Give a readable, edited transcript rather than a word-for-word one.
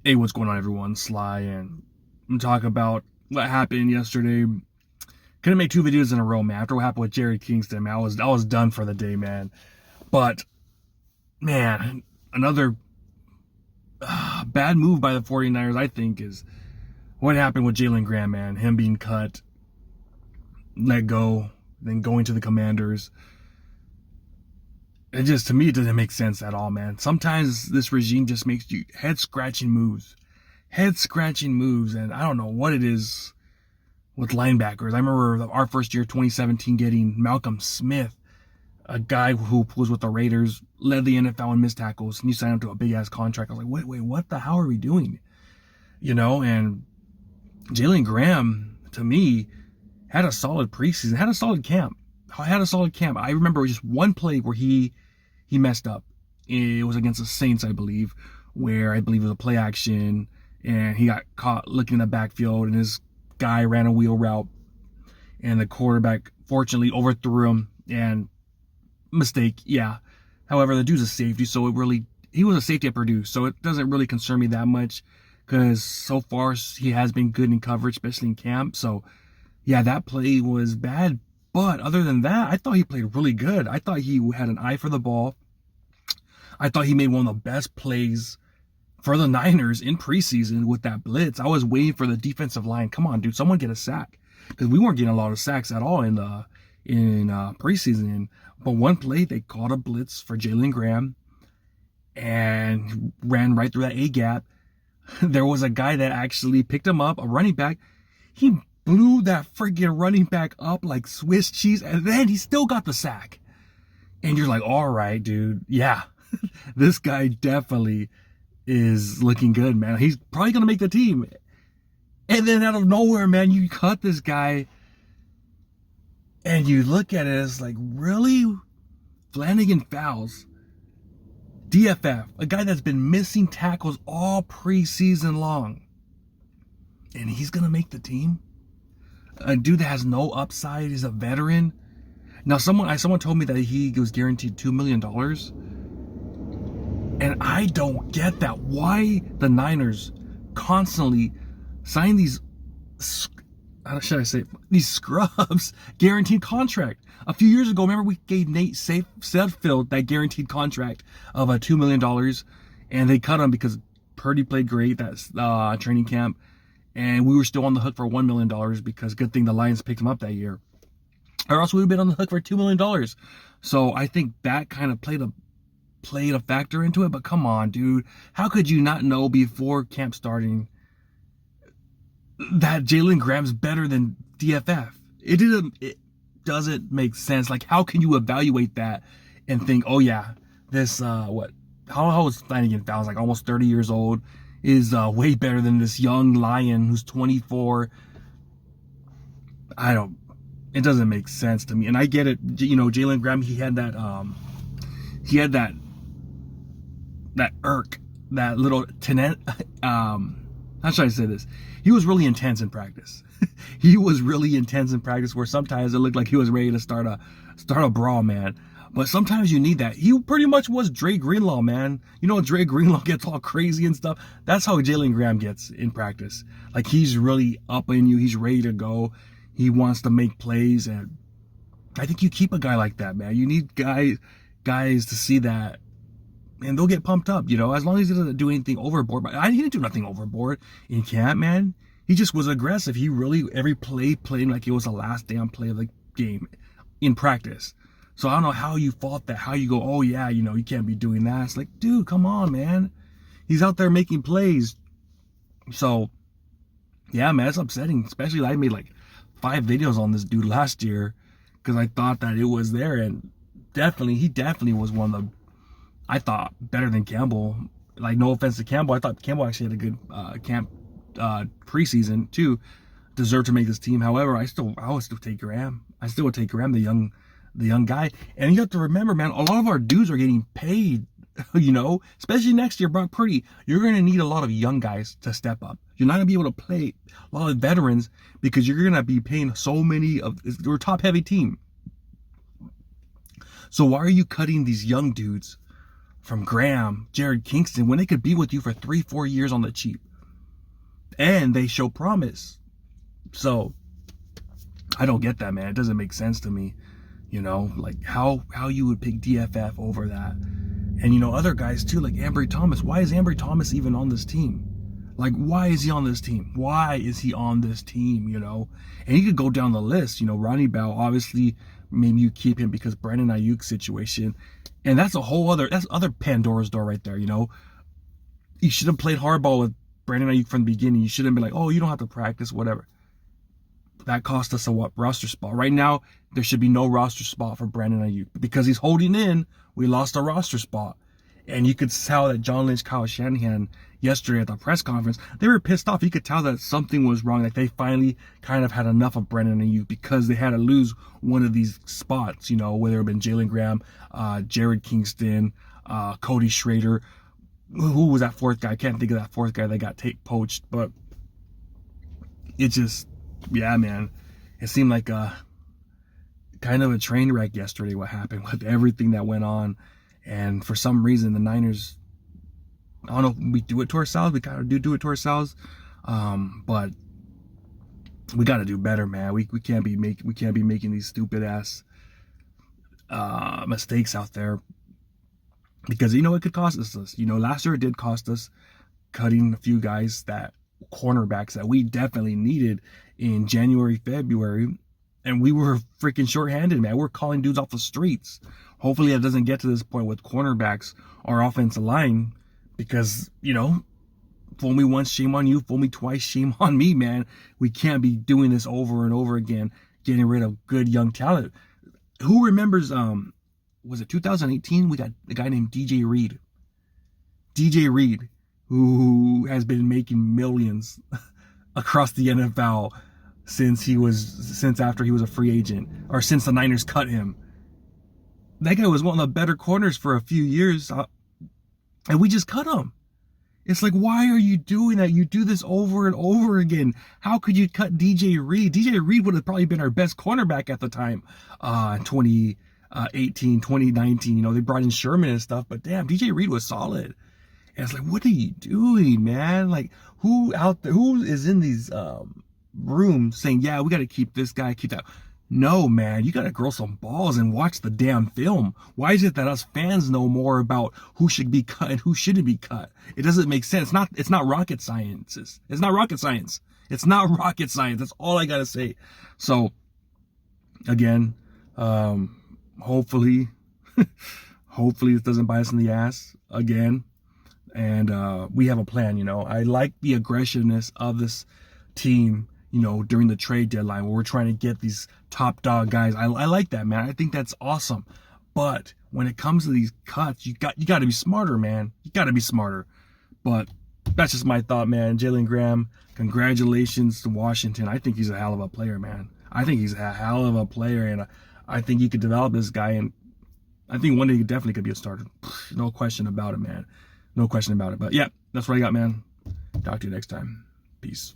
Hey, what's going on, everyone? Sly, and I'm talking about what happened yesterday. Couldn't make two videos in a row, man. After what happened with Jerry Kingston, man, I was done for the day, man. But man, another bad move by the 49ers, I think, is what happened with Jalen Graham, man. Him being cut, let go, then going to the Commanders. It just, to me, it doesn't make sense at all, man. Sometimes this regime just makes you head scratching moves, and I don't know what it is with linebackers. I remember our first year, 2017, getting Malcolm Smith, a guy who was with the Raiders, led the NFL in missed tackles, and you signed him to a big ass contract. I was like, wait, what the hell are we doing? And Jalen Graham, to me, had a solid preseason, had a solid camp. I remember just one play where he messed up. It was against the Saints, I believe, where I believe it was a play action, and he got caught looking in the backfield, and his guy ran a wheel route, and the quarterback fortunately overthrew him, and mistake, yeah. However, the dude's a safety, so he was a safety at Purdue, so it doesn't really concern me that much, because so far he has been good in coverage, especially in camp. So yeah, that play was bad, but other than that, I thought he played really good. I thought he had an eye for the ball. I thought he made one of the best plays for the Niners in preseason with that blitz. I was waiting for the defensive line. Come on, dude, someone get a sack, because we weren't getting a lot of sacks at all in preseason. But one play, they called a blitz for Jalen Graham and ran right through that A gap. There was a guy that actually picked him up, a running back. He blew that friggin' running back up like Swiss cheese, and then he still got the sack. And you're like, all right, dude, yeah, this guy definitely is looking good, man. He's probably going to make the team. And then out of nowhere, man, you cut this guy, and you look at it as like, really? Flanagan fouls DFF, a guy that's been missing tackles all preseason long, and he's going to make the team? A dude that has no upside, is a veteran. Now, someone told me that he was guaranteed $2 million. And I don't get that. Why the Niners constantly sign these, how should I say, these scrubs guaranteed contract. A few years ago, remember we gave Nate Sudfeld that guaranteed contract of $2 million, and they cut him because Purdy played great that training camp, and we were still on the hook for $1 million because good thing the Lions picked him up that year, or else we would have been on the hook for $2 million. So I think that kind of played a factor into it. But come on, dude, how could you not know before camp starting that Jalen Graham's better than DFF? It doesn't make sense. Like, how can you evaluate that and think, oh yeah, this how is Flanagan Fowles, like almost 30 years old, is way better than this young lion who's 24? It doesn't make sense to me. And I get it, Jalen Graham, he had that irk, that little tenant, how should I say this? He was really intense in practice. He was really intense in practice, where sometimes it looked like he was ready to start a brawl, man. But sometimes you need that. He pretty much was Dre Greenlaw, man. Dre Greenlaw gets all crazy and stuff. That's how Jalen Graham gets in practice. Like, he's really up in you. He's ready to go. He wants to make plays, and I think you keep a guy like that, man. You need guys to see that, and they'll get pumped up, as long as he doesn't do anything overboard. But he didn't do nothing overboard in camp, man. He just was aggressive. He really, every play, played like it was the last damn play of the game in practice. So I don't know how you fought that, how you go, oh yeah, you can't be doing that. It's like, dude, come on, man. He's out there making plays. So yeah, man, it's upsetting. Especially I made like 5 videos on this dude last year because I thought that it was there, and he definitely was one of the, I thought, better than Campbell. Like, no offense to Campbell, I thought Campbell actually had a good camp preseason too, deserved to make this team. However, I would still take Graham. I still would take Graham, the young guy. And you have to remember, man, a lot of our dudes are getting paid. Especially next year, Brock Purdy. You're going to need a lot of young guys to step up. You're not going to be able to play a lot of veterans because you're going to be paying so many we're a top heavy team. So why are you cutting these young dudes from Graham, Jared Kingston, when they could be with you for 3-4 years on the cheap. And they show promise. So I don't get that, man. It doesn't make sense to me. Like how you would pick DFF over that. And other guys too, like Ambry Thomas. Why is Ambry Thomas even on this team? Like, why is he on this team? Why is he on this team? And you could go down the list. Ronnie Bell, obviously, maybe you keep him because Brandon Ayuk situation. And that's other Pandora's door right there. You should have played hardball with Brandon Ayuk from the beginning. You shouldn't be like, oh, you don't have to practice, whatever. That cost us a roster spot. Right now, there should be no roster spot for Brandon Ayuk. Because he's holding in, we lost a roster spot. And you could tell that John Lynch, Kyle Shanahan, yesterday at the press conference, they were pissed off. You could tell that something was wrong. Like they finally kind of had enough of Brandon Ayuk because they had to lose one of these spots, whether it been Jalen Graham, Jared Kingston, Cody Schrader. Who was that fourth guy? I can't think of that fourth guy that got poached. But it just, yeah, man. It seemed like kind of a train wreck yesterday, what happened with everything that went on. And for some reason, the Niners, I don't know if we do it to ourselves. We kind of do it to ourselves. But we got to do better, man. We can't be making these stupid ass mistakes out there, because it could cost us. Last year it did cost us cutting a few guys, that cornerbacks that we definitely needed in January, February, and we were freaking shorthanded, man. We're calling dudes off the streets. Hopefully it doesn't get to this point with cornerbacks or offensive line, because, fool me once, shame on you. Fool me twice, shame on me, man. We can't be doing this over and over again, getting rid of good young talent. Who remembers, was it 2018? We got a guy named DJ Reed. DJ Reed, who has been making millions across the NFL since after he was a free agent, or since the Niners cut him. That guy was one of the better corners for a few years, and we just cut him. It's like, why are you doing that? You do this over and over again. How could you cut DJ Reed? DJ Reed would have probably been our best cornerback at the time, 2018, 2019. They brought in Sherman and stuff, but damn, DJ Reed was solid. And it's like, what are you doing, man? Like, who is in these rooms saying, yeah, we got to keep this guy, keep that? No, man, you got to grow some balls and watch the damn film. Why is it that us fans know more about who should be cut and who shouldn't be cut? It doesn't make sense. It's not rocket science. It's not rocket science. It's not rocket science. That's all I got to say. So, again, hopefully it doesn't bite us in the ass again. And we have a plan, I like the aggressiveness of this team, during the trade deadline, where we're trying to get these top dog guys. I like that, man. I think that's awesome. But when it comes to these cuts, you got to be smarter, man. You got to be smarter. But that's just my thought, man. Jalen Graham, congratulations to Washington. I think he's a hell of a player, man. I think he's a hell of a player, and I think you could develop this guy, and I think one day he definitely could be a starter. No question about it, man. No question about it. But yeah, that's what I got, man. Talk to you next time. Peace.